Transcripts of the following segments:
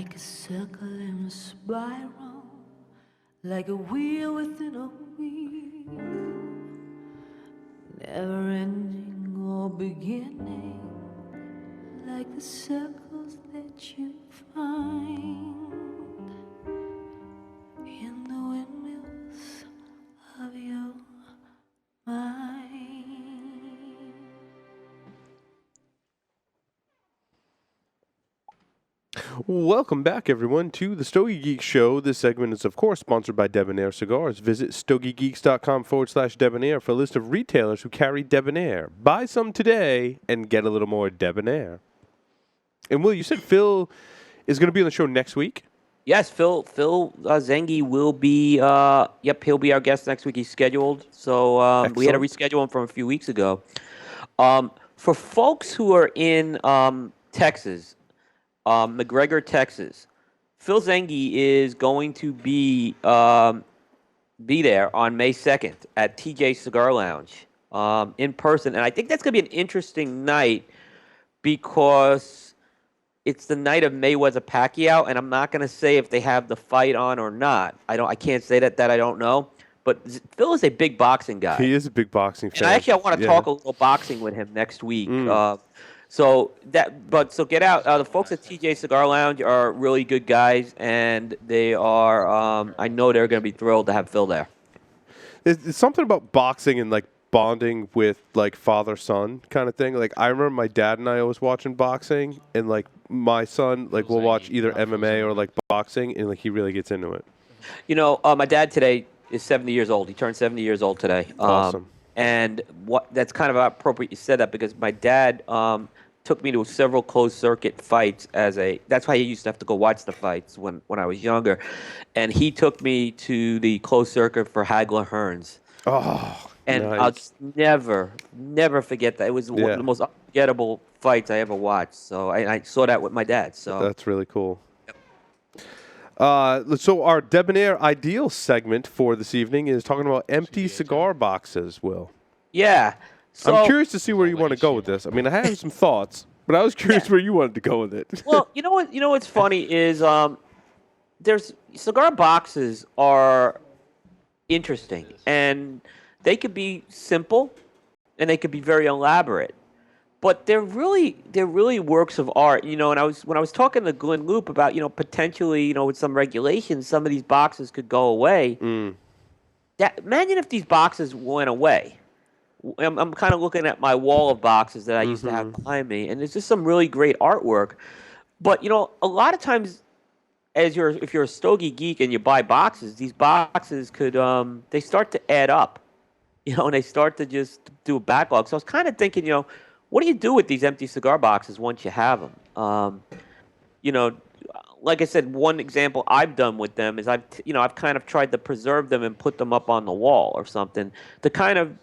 like a circle in a spiral, like a wheel within a wheel, never ending or beginning, like the circles that you find in the windmills of your mind. Welcome back, everyone, to the Stogie Geek Show. This segment is, of course, sponsored by Debonaire Cigars. Visit stogiegeeks.com/Debonaire for a list of retailers who carry Debonaire. Buy some today and get a little more Debonaire. And Will, you said Phil is going to be on the show next week? Yes, Phil Zengi will be. He'll be our guest next week. He's scheduled. So we had to reschedule him from a few weeks ago. For folks who are in Texas, McGregor, Texas, Phil Zengi is going to be there on May 2nd at TJ Cigar Lounge in person, and I think that's going to be an interesting night because it's the night of Mayweather-Pacquiao, and I'm not going to say if they have the fight on or not. I can't say that I don't know. But Phil is a big boxing guy. He is a big boxing fan. And I want to talk a little boxing with him next week. So get out. The folks at TJ Cigar Lounge are really good guys, and they are. I know they're going to be thrilled to have Phil there. It's something about boxing and like bonding with like father-son kind of thing. Like I remember my dad and I always watching boxing, and like my son like will watch either MMA or like boxing, and like he really gets into it. You know, my dad today is 70 years old. He turned 70 years old today. Awesome. And that's kind of appropriate you said that because my dad took me to several closed circuit fights that's why I used to have to go watch the fights when I was younger. And he took me to the closed circuit for Hagler Hearns. Oh, and nice. I'll just never forget that. It was one of the most unforgettable fights I ever watched. So I saw that with my dad. So that's really cool. So our Debonaire Ideal segment for this evening is talking about empty cigar boxes, Will. Yeah. So, I'm curious to see where you want to go with this. I mean, I have some thoughts, but I was curious where you wanted to go with it. Well, you know what's funny is there's cigar boxes are interesting, and they could be simple, and they could be very elaborate. But they're really works of art, you know. And when I was talking to Glenn Loop about, potentially, with some regulations, some of these boxes could go away. Imagine if these boxes went away. I'm kind of looking at my wall of boxes that I used to have behind me, and there's just some really great artwork. But a lot of times, if you're a stogie geek and you buy boxes, these boxes could they start to add up, and they start to just do a backlog. So I was kind of thinking, what do you do with these empty cigar boxes once you have them? Like I said, one example I've done with them is I've kind of tried to preserve them and put them up on the wall or something to kind of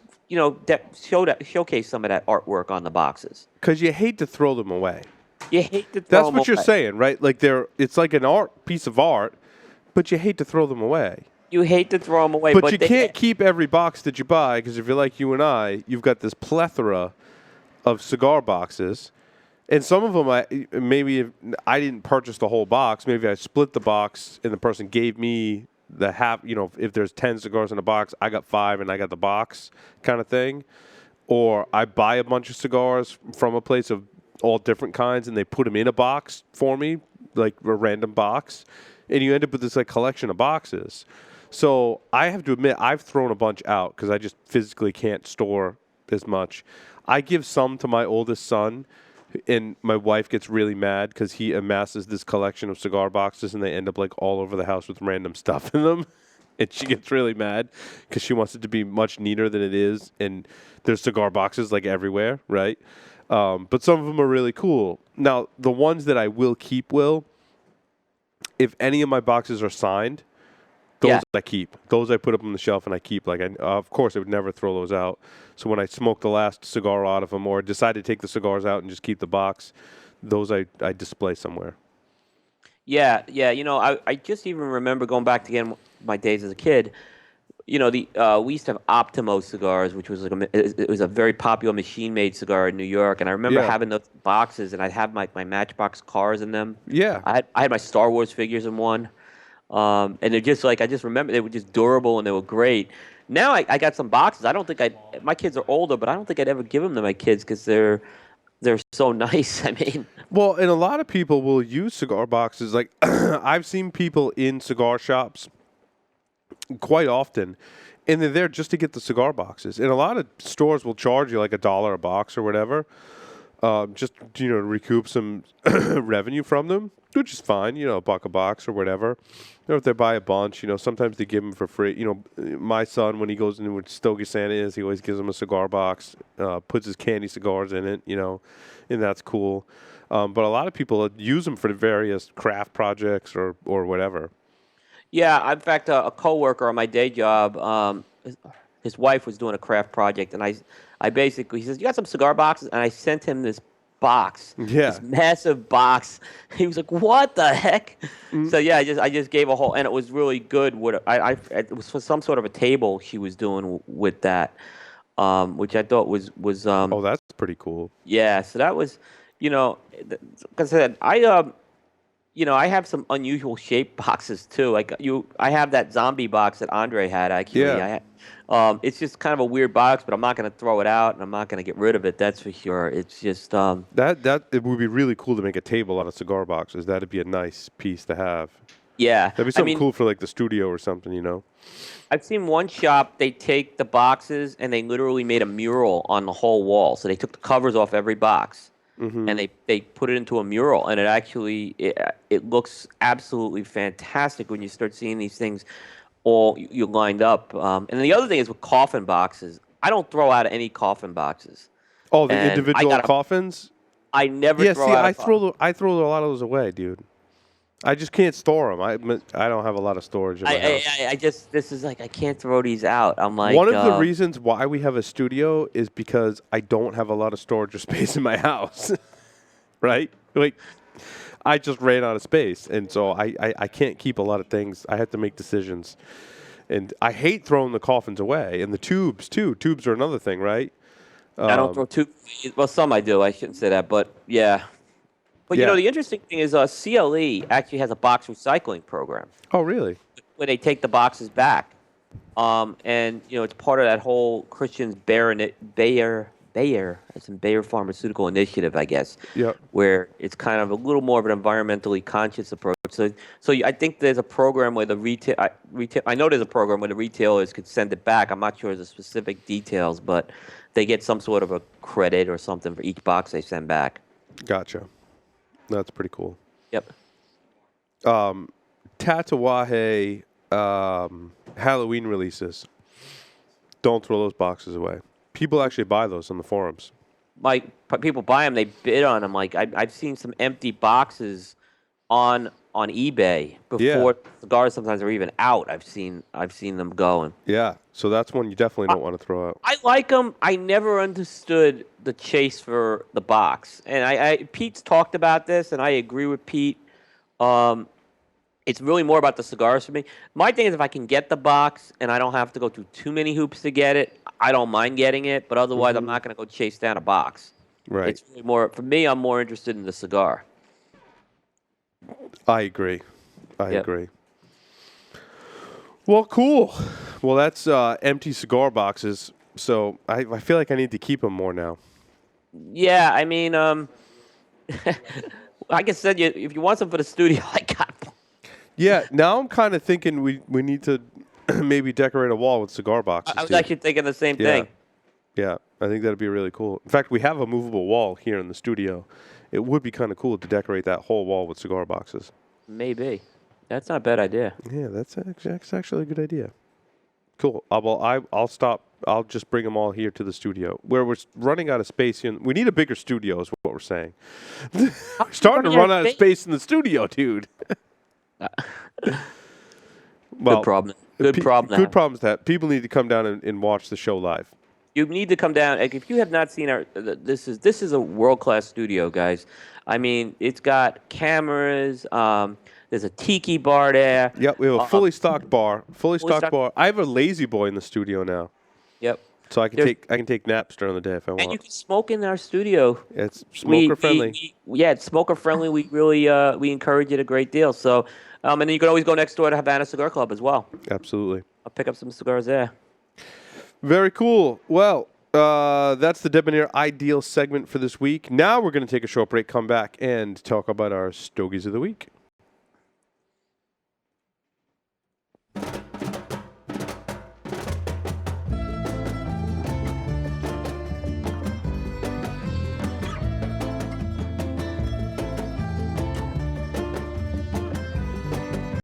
showcase some of that artwork on the boxes. Because you hate to throw them away. You hate to throw them away. That's what you're saying, right? Like it's like an piece of art, but you hate to throw them away. You hate to throw them away, but you can't keep every box that you buy because if you're like you and I, you've got this plethora of cigar boxes, and some of them I didn't purchase the whole box. Maybe I split the box, and the person gave me the half. If there's 10 cigars in a box, I got 5, and I got the box, kind of thing. Or I buy a bunch of cigars from a place of all different kinds, and they put them in a box for me, like a random box, and you end up with this like collection of boxes. So I have to admit, I've thrown a bunch out because I just physically can't store as much. I give some to my oldest son, and my wife gets really mad because he amasses this collection of cigar boxes, and they end up like all over the house with random stuff in them. And she gets really mad because she wants it to be much neater than it is, and there's cigar boxes like everywhere, right? But some of them are really cool. Now, the ones that I will keep, if any of my boxes are signed, those I keep. Those I put up on the shelf and I keep. Of course, I would never throw those out. So when I smoke the last cigar out of them or decide to take the cigars out and just keep the box, those I display somewhere. Yeah. I just even remember going back to my days as a kid. the we used to have Optimo cigars, which was it was a very popular machine-made cigar in New York, and I remember Yeah. having those boxes, and I'd have my Matchbox cars in them. Yeah. I had my Star Wars figures in one, and they're just like I just remember they were just durable and they were great. Now I got some boxes. I don't think my kids are older, but I don't think I'd ever give them to my kids because they're so nice. I mean, Well, and a lot of people will use cigar boxes. Like I've seen people in cigar shops quite often, and they're there just to get the cigar boxes. And a lot of stores will charge you like $1 a box or whatever, just to recoup some revenue from them, which is fine. $1 a box or whatever. Or if they buy a bunch, sometimes they give them for free. My son, when he goes into what Stogie Santa is, he always gives them a cigar box, puts his candy cigars in it, and that's cool. But a lot of people use them for the various craft projects or whatever. yeah. In fact, a coworker on my day job, his wife was doing a craft project, and I basically he says, "You got some cigar boxes?" And I sent him this box, Yeah. this massive box. He was like, "What the heck?" So yeah, I just gave a whole, and it was really good. What it was for some sort of a table she was doing with that, which I thought was Oh, that's pretty cool. yeah. So that was, like I said, I have some unusual shaped boxes too. I have that zombie box that Andre had actually. Yeah. It's just kind of a weird box, but I'm not going to throw it out and I'm not going to get rid of it. That's for sure. It's just That it would be really cool to make a table out of cigar boxes. That'd be a nice piece to have. yeah. That'd be something cool for like the studio or something. I've seen one shop. They take the boxes and they literally made a mural on the whole wall. So they took the covers off every box. And they put it into a mural, and it looks absolutely fantastic when you start seeing these things all you lined up. And then the other thing is with coffin boxes, I don't throw out any coffin boxes. Oh, the And individual coffins? I never Yeah, throw see, out. I throw a lot of those away, dude. I just can't store them. I don't have a lot of storage in my house. I just this is like I can't throw these out. I'm like One of the reasons why we have a studio is because I don't have a lot of storage or space in my house. Right? Like, I just ran out of space, and so I can't keep a lot of things. I have to make decisions. And I hate throwing the coffins away. And the tubes, too. Tubes are another thing, right? I don't throw too. Well, some I do. I shouldn't say that, but yeah. But Yeah. the interesting thing is CLE actually has a box recycling program Oh, really? where they take the boxes back. And it's part of that whole Christian's it's in Bayer Pharmaceutical Initiative, I guess. Yep. Where it's kind of a little more of an environmentally conscious approach. So I think there's a program where the retail. I know there's a program where the retailers could send it back. I'm not sure of the specific details, but they get some sort of a credit or something for each box they send back. Gotcha. That's pretty cool. Yep. Tatawahe Halloween releases. Don't throw those boxes away. People actually buy those on the forums. People buy them, they bid on them. Like I've seen some empty boxes on eBay before cigars sometimes are even out. I've seen them going. Yeah, so that's one you definitely don't want to throw out. I like them. I never understood the chase for the box, and Pete's talked about this, and I agree with Pete. It's really more about the cigars for me. My thing is if I can get the box and I don't have to go through too many hoops to get it, I don't mind getting it. But otherwise, I'm not going to go chase down a box. Right. It's really more for me. I'm more interested in the cigar. I agree. I agree. Well, cool. Well, that's empty cigar boxes. So I feel like I need to keep them more now. Yeah, I mean, like I said, if you want some for the studio, I got them. Yeah, now I'm kind of thinking we need to maybe decorate a wall with cigar boxes. I was too. actually thinking the same thing. Yeah, I think that'd be really cool. In fact, we have a movable wall here in the studio. It would be kind of cool to decorate that whole wall with cigar boxes. Maybe. That's not a bad idea. Yeah, that's actually a good idea. Cool. I'll stop. I'll just bring them all here to the studio where we're running out of space. Here. We need a bigger studio is what we're saying. We're starting to run out of space in the studio, dude. Well, good problem. Good problem. Good problems to have. People need to come down and watch the show live. You need to come down. Like, if you have not seen our, this is a world class studio, guys. I mean, it's got cameras. There's a tiki bar there. Yep, we have a fully stocked bar. Fully stocked stocked- bar. I have a lazy boy in the studio now, Yep. so I can There's- take naps during the day if I And you want. can smoke in our studio. It's smoker friendly. Yeah, it's smoker friendly. We really we encourage it a great deal. So, and then you can always go next door to Havana Cigar Club as well. Absolutely. I'll pick up some cigars there. Very cool. Well, that's the Debonaire Ideal segment for this week. Now we're going to take a short break, come back, and talk about our Stogies of the Week.